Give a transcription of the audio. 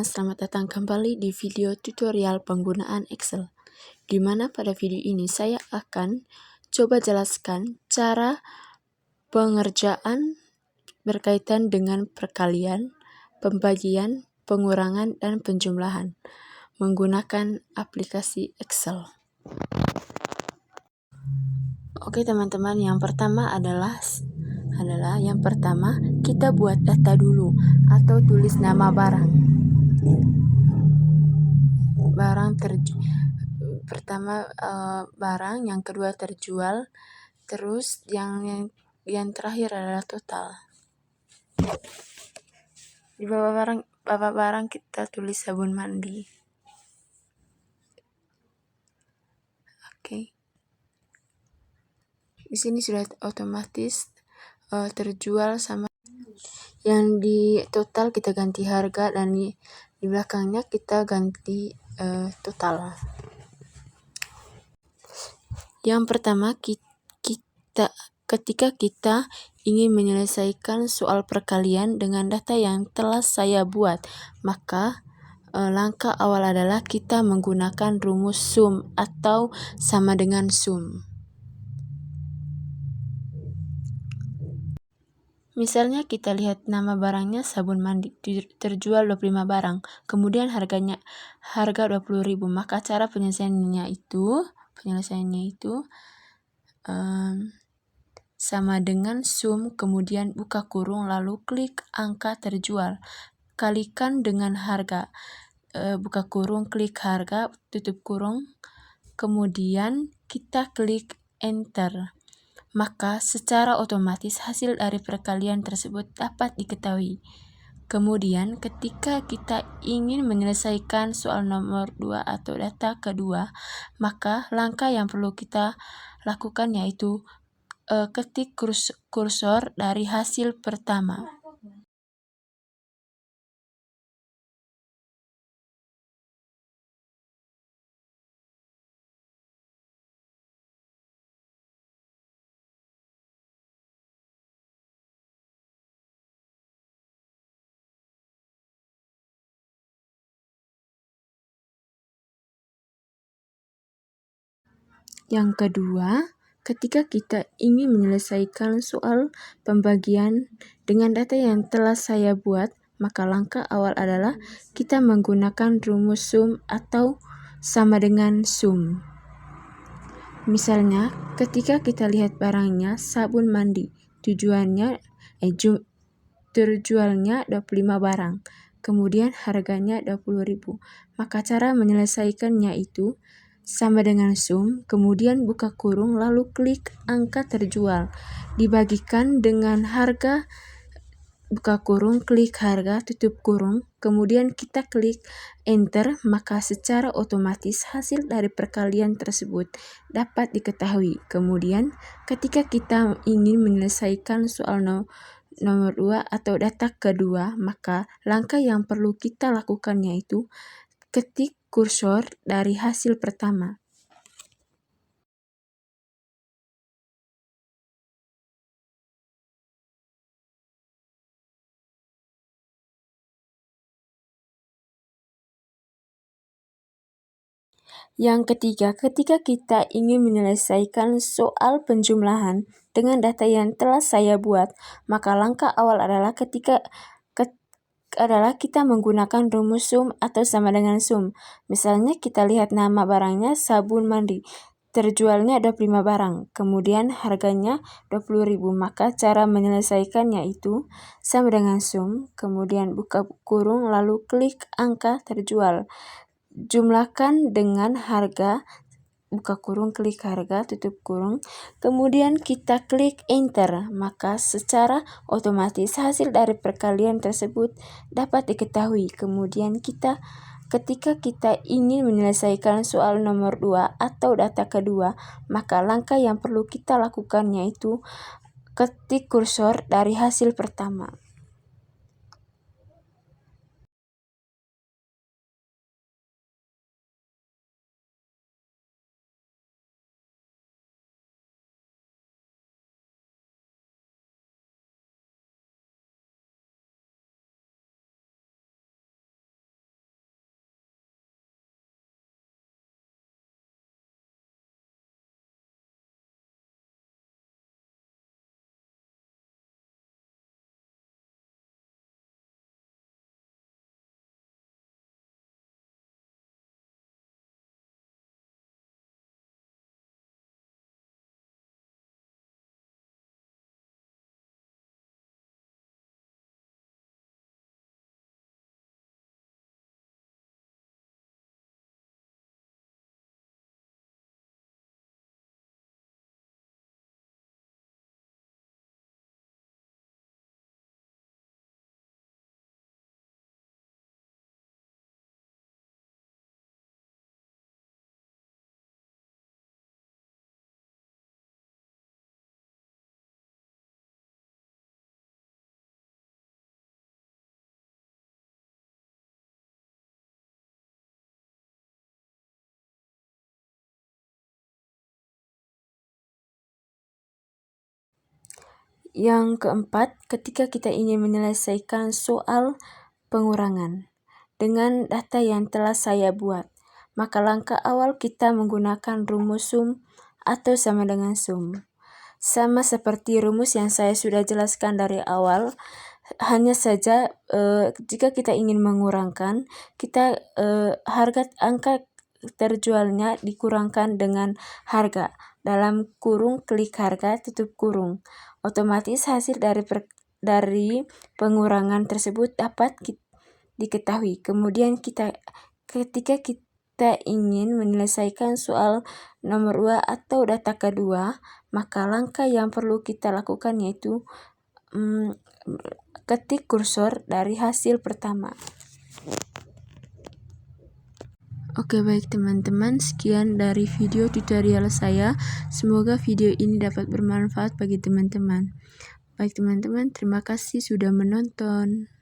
semuanya, selamat datang kembali di video tutorial penggunaan Excel, di mana pada video ini saya akan coba jelaskan cara pengerjaan berkaitan dengan perkalian, pembagian, pengurangan, dan penjumlahan menggunakan aplikasi Excel. Oke teman-teman, yang pertama adalah kita buat data dulu atau tulis nama barang. Pertama barang, yang kedua terjual, terus yang terakhir adalah total. Di bawah barang kita tulis sabun mandi. Oke. Di sini sudah otomatis terjual sama yang di total kita ganti harga, dan di belakangnya kita ganti total. Yang pertama, ketika kita ingin menyelesaikan soal perkalian dengan data yang telah saya buat, maka langkah awal adalah kita menggunakan rumus sum atau sama dengan sum. Misalnya kita lihat nama barangnya sabun mandi, terjual 25 barang, kemudian harga 20.000, maka cara penyelesaiannya itu sama dengan sum, kemudian buka kurung, lalu klik angka terjual, kalikan dengan harga, buka kurung, klik harga, tutup kurung, kemudian kita klik enter. Maka secara otomatis hasil dari perkalian tersebut dapat diketahui. Kemudian ketika kita ingin menyelesaikan soal nomor 2 atau data kedua, maka langkah yang perlu kita lakukan yaitu ketik kursor dari hasil pertama. Yang kedua, ketika kita ingin menyelesaikan soal pembagian dengan data yang telah saya buat, maka langkah awal adalah kita menggunakan rumus sum atau sama dengan sum. Misalnya, ketika kita lihat barangnya sabun mandi, terjualnya 25 barang, kemudian harganya 20.000. Maka cara menyelesaikannya itu sama dengan sum, kemudian buka kurung, lalu klik angka terjual, dibagikan dengan harga, buka kurung, klik harga, tutup kurung, kemudian kita klik enter, maka secara otomatis hasil dari perkalian tersebut dapat diketahui. Kemudian ketika kita ingin menyelesaikan soal nomor 2 atau data kedua, maka langkah yang perlu kita lakukan yaitu ketik kursor dari hasil pertama. Yang ketiga, ketika kita ingin menyelesaikan soal penjumlahan dengan data yang telah saya buat, maka langkah awal adalah kita menggunakan rumus sum atau sama dengan sum. Misalnya kita lihat nama barangnya sabun mandi, terjualnya 25 barang, kemudian harganya 20.000, maka cara menyelesaikannya itu sama dengan sum, kemudian buka kurung, lalu klik angka terjual, jumlahkan dengan harga, buka kurung, klik harga, tutup kurung, kemudian kita klik enter, maka secara otomatis hasil dari perkalian tersebut dapat diketahui. Kemudian ketika kita ingin menyelesaikan soal nomor 2 atau data kedua, maka langkah yang perlu kita lakukan yaitu ketik kursor dari hasil pertama. Yang keempat, ketika kita ingin menyelesaikan soal pengurangan dengan data yang telah saya buat, maka langkah awal kita menggunakan rumus sum atau sama dengan sum. Sama seperti rumus yang saya sudah jelaskan dari awal, hanya saja jika kita ingin mengurangkan, kita angka terjualnya dikurangkan dengan harga, dalam kurung klik harga tutup kurung. Otomatis hasil dari pengurangan tersebut dapat diketahui. Kemudian ketika kita ingin menyelesaikan soal nomor 2 atau data kedua, maka langkah yang perlu kita lakukan yaitu ketik kursor dari hasil pertama. Oke, baik teman-teman, sekian dari video tutorial saya. Semoga video ini dapat bermanfaat bagi teman-teman. Baik teman-teman, terima kasih sudah menonton.